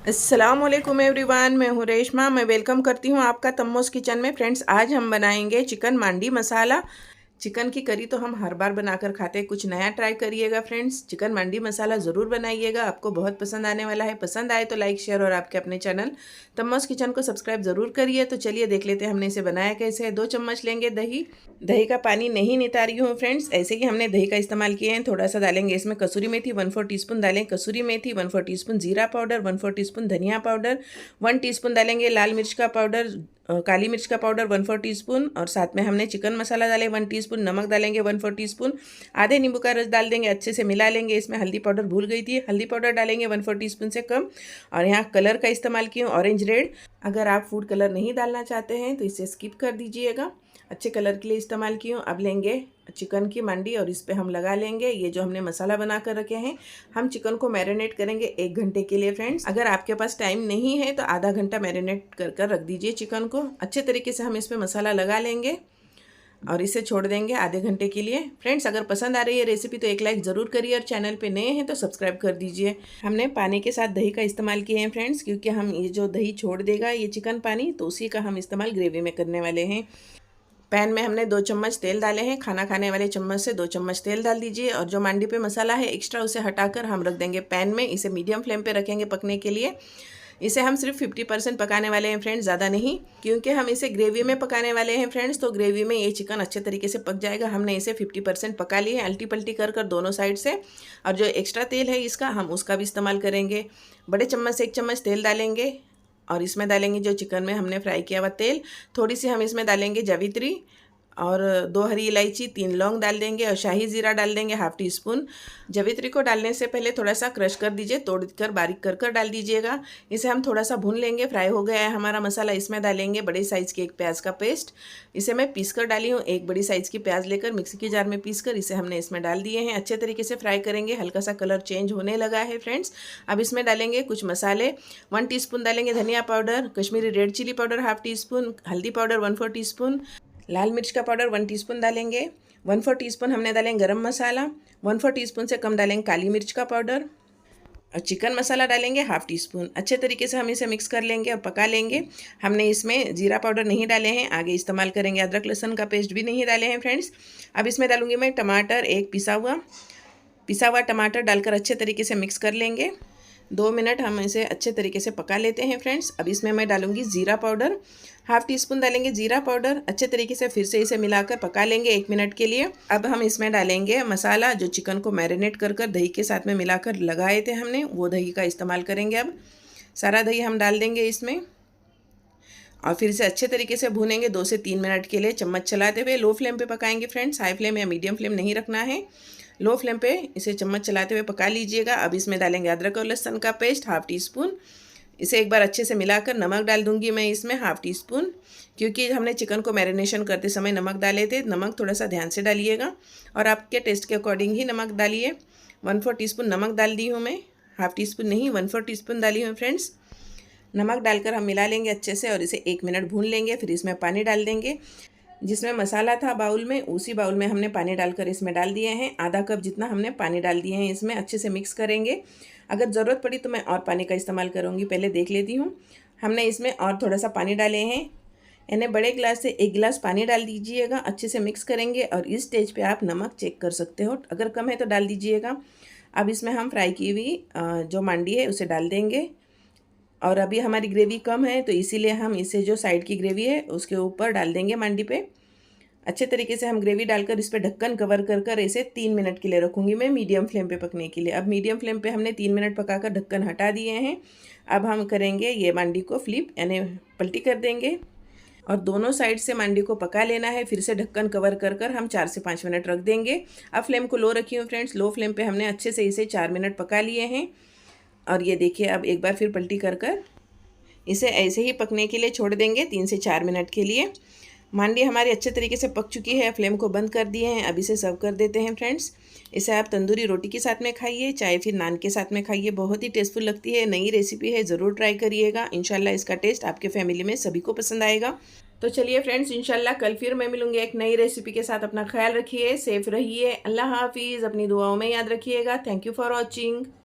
अस्सलामुअलैकुम एवरीवन, मैं हूँ रेशमा। मैं वेलकम करती हूँ आपका तम्मोस किचन में। फ्रेंड्स, आज हम बनाएंगे चिकन मांडी मसाला। चिकन की करी तो हम हर बार बनाकर खाते हैं, कुछ नया ट्राई करिएगा फ्रेंड्स। चिकन मांडी मसाला ज़रूर बनाइएगा, आपको बहुत पसंद आने वाला है। पसंद आए तो लाइक शेयर और आपके अपने चैनल तम्मोस किचन को सब्सक्राइब ज़रूर करिए। तो चलिए देख लेते हैं हमने इसे बनाया कैसे है। 2 चम्मच लेंगे दही। दही का पानी नहीं नितारी हूँ फ्रेंड्स, ऐसे ही हमने दही का इस्तेमाल किए हैं। थोड़ा सा डालेंगे इसमें कसूरी मेथी, 1/4 टीस्पून डालें कसूरी मेथी, 1/4 टीस्पून जीरा पाउडर, 1/4 टीस्पून धनिया पाउडर, 1 टीस्पून डालेंगे लाल मिर्च का पाउडर, काली मिर्च का पाउडर 1/4 टीस्पून, और साथ में हमने चिकन मसाला डाले 1 टीस्पून, नमक डालेंगे 1/4 टीस्पून, आधे नींबू का रस डाल देंगे, अच्छे से मिला लेंगे। इसमें हल्दी पाउडर भूल गई थी, हल्दी पाउडर डालेंगे 1/4 टीस्पून से कम। और यहाँ कलर का इस्तेमाल किया ऑरेंज रेड। अगर आप फूड कलर नहीं डालना चाहते हैं तो इसे स्किप कर दीजिएगा, अच्छे कलर के लिए इस्तेमाल की हूँ। अब लेंगे चिकन की मंडी और इस पे हम लगा लेंगे ये जो हमने मसाला बना कर रखे हैं। हम चिकन को मैरिनेट करेंगे 1 घंटे के लिए फ्रेंड्स। अगर आपके पास टाइम नहीं है तो आधा घंटा मैरिनेट कर कर रख दीजिए चिकन को। अच्छे तरीके से हम इस पर मसाला लगा लेंगे और इसे छोड़ देंगे आधे घंटे के लिए। फ्रेंड्स, अगर पसंद आ रही है रेसिपी तो एक लाइक ज़रूर करिए, और चैनल पे नए हैं तो सब्सक्राइब कर दीजिए। हमने पानी के साथ दही का इस्तेमाल किए हैं फ्रेंड्स, क्योंकि हम ये जो दही छोड़ देगा ये चिकन पानी, तो उसी का हम इस्तेमाल ग्रेवी में करने वाले हैं। पैन में हमने 2 चम्मच तेल डाले हैं, खाना खाने वाले चम्मच से 2 चम्मच तेल डाल दीजिए। और जो मांडी पे मसाला है एक्स्ट्रा उसे हटाकर हम रख देंगे पैन में। इसे मीडियम फ्लेम पे रखेंगे पकने के लिए। इसे हम सिर्फ 50% पकाने वाले हैं फ्रेंड्स, ज़्यादा नहीं, क्योंकि हम इसे ग्रेवी में पकाने वाले हैं फ्रेंड्स। तो ग्रेवी में ये चिकन अच्छे तरीके से पक जाएगा। हमने इसे 50% पका लिए हैं, अल्टी पल्टी कर कर दोनों साइड से। और जो एक्स्ट्रा तेल है इसका, हम उसका भी इस्तेमाल करेंगे। बड़े चम्मच से 1 चम्मच तेल डालेंगे और इसमें डालेंगे जो चिकन में हमने फ्राई किया हुआ तेल। थोड़ी सी हम इसमें डालेंगे जावित्री और 2 हरी इलायची, 3 लौंग डाल देंगे, और शाही ज़ीरा डाल देंगे 1/2 टीस्पून। जावित्री को डालने से पहले थोड़ा सा क्रश कर दीजिए, तोड़ कर बारीक कर कर डाल दीजिएगा। इसे हम थोड़ा सा भून लेंगे। फ्राई हो गया है हमारा मसाला। इसमें डालेंगे बड़े साइज़ की 1 प्याज का पेस्ट। इसे मैं पीस कर डाली हूँ, 1 बड़ी साइज़ की प्याज लेकर मिक्सी की जार में पीस कर इसे हमने इसमें डाल दिए हैं। अच्छे तरीके से फ्राई करेंगे। हल्का सा कलर चेंज होने लगा है फ्रेंड्स। अब इसमें डालेंगे कुछ मसाले। 1 टीस्पून डालेंगे धनिया powder, Kashmiri red chilli powder 1/2 teaspoon, हल्दी पाउडर 1/4 टीस्पून, लाल मिर्च का पाउडर 1 टीस्पून डालेंगे, 1/4 टीस्पून हमने डालेंगे गरम मसाला, 1/4 टीस्पून से कम डालेंगे काली मिर्च का पाउडर, और चिकन मसाला डालेंगे 1/2 टीस्पून। अच्छे तरीके से हम इसे मिक्स कर लेंगे और पका लेंगे। हमने इसमें जीरा पाउडर नहीं डाले हैं, आगे इस्तेमाल करेंगे। अदरक लहसुन का पेस्ट भी नहीं डाले हैं फ्रेंड्स। अब इसमें डालूंगी मैं टमाटर, 1 पिसा हुआ टमाटर डालकर अच्छे तरीके से मिक्स कर लेंगे। 2 मिनट हम इसे अच्छे तरीके से पका लेते हैं फ्रेंड्स। अब इसमें मैं डालूंगी ज़ीरा पाउडर, 1/2 टीस्पून डालेंगे ज़ीरा पाउडर। अच्छे तरीके से फिर से इसे मिलाकर पका लेंगे 1 मिनट के लिए। अब हम इसमें डालेंगे मसाला जो चिकन को मैरिनेट कर कर दही के साथ में मिलाकर लगाए थे हमने, वो दही का इस्तेमाल करेंगे। अब सारा दही हम डाल देंगे इसमें और फिर से अच्छे तरीके से भूनेंगे 2 से 3 मिनट के लिए, चम्मच चलाते हुए। लो फ्लेम पे पकाएंगे फ्रेंड्स, हाई फ्लेम या मीडियम फ्लेम नहीं रखना है। लो फ्लेम पे इसे चम्मच चलाते हुए पका लीजिएगा। अब इसमें डालेंगे अदरक और लहसुन का पेस्ट 1/2 टीस्पून। इसे एक बार अच्छे से मिलाकर नमक डाल दूंगी मैं इसमें 1/2 टीस्पून, क्योंकि हमने चिकन को मैरिनेशन करते समय नमक डाले थे। नमक थोड़ा सा ध्यान से डालिएगा और आपके टेस्ट के अकॉर्डिंग ही नमक डालिए। 1/4 टीस्पून नमक डाल दी हूँ मैं, 1/2 टीस्पून नहीं 1/4 टीस्पून डाली हूँ फ्रेंड्स। नमक डालकर हम मिला लेंगे अच्छे से और इसे 1 मिनट भून लेंगे। फिर इसमें पानी डाल देंगे। जिसमें मसाला था बाउल में, उसी बाउल में हमने पानी डालकर इसमें डाल दिए हैं। आधा कप जितना हमने पानी डाल दिए हैं इसमें। अच्छे से मिक्स करेंगे। अगर ज़रूरत पड़ी तो मैं और पानी का इस्तेमाल करूँगी, पहले देख लेती हूँ। हमने इसमें और थोड़ा सा पानी डाले हैं, यानी बड़े गिलास से 1 गिलास पानी डाल दीजिएगा। अच्छे से मिक्स करेंगे और इस स्टेज पे आप नमक चेक कर सकते हो, अगर कम है तो डाल दीजिएगा। अब इसमें हम फ्राई की हुई जो मांडी है उसे डाल देंगे। और अभी हमारी ग्रेवी कम है तो इसीलिए हम इसे जो साइड की ग्रेवी है उसके ऊपर डाल देंगे मांडी पे। अच्छे तरीके से हम ग्रेवी डालकर इस पर ढक्कन कवर कर कर इसे 3 मिनट के लिए रखूँगी मैं मीडियम फ्लेम पे पकने के लिए। अब मीडियम फ्लेम पे हमने 3 मिनट पकाकर ढक्कन हटा दिए हैं। अब हम करेंगे ये मांडी को फ्लिप, यानी पलटी कर देंगे और दोनों साइड से मांडी को पका लेना है। फिर से ढक्कन कवर कर कर हम 4 से 5 मिनट रख देंगे। अब फ्लेम को लो रखी हूँ फ्रेंड्स। लो फ्लेम पे हमने अच्छे से इसे 4 मिनट पका लिए हैं। और ये देखिए, अब एक बार फिर पलटी कर कर इसे ऐसे ही पकने के लिए छोड़ देंगे 3 से 4 मिनट के लिए। मांडी हमारी अच्छे तरीके से पक चुकी है। फ्लेम को बंद कर दिए हैं। अब इसे सर्व कर देते हैं फ्रेंड्स। इसे आप तंदूरी रोटी के साथ में खाइए, चाहे फिर नान के साथ में खाइए, बहुत ही टेस्टफुल लगती है। नई रेसिपी है, ज़रूर ट्राई करिएगा। इंशाल्लाह इसका टेस्ट आपके फैमिली में सभी को पसंद आएगा। तो चलिए फ्रेंड्स, इंशाल्लाह कल फिर मैं मिलूंगी एक नई रेसिपी के साथ। अपना ख्याल रखिए, सेफ रहिए। अल्लाह हाफिज़। अपनी दुआओं में याद रखिएगा। Thank you for watching.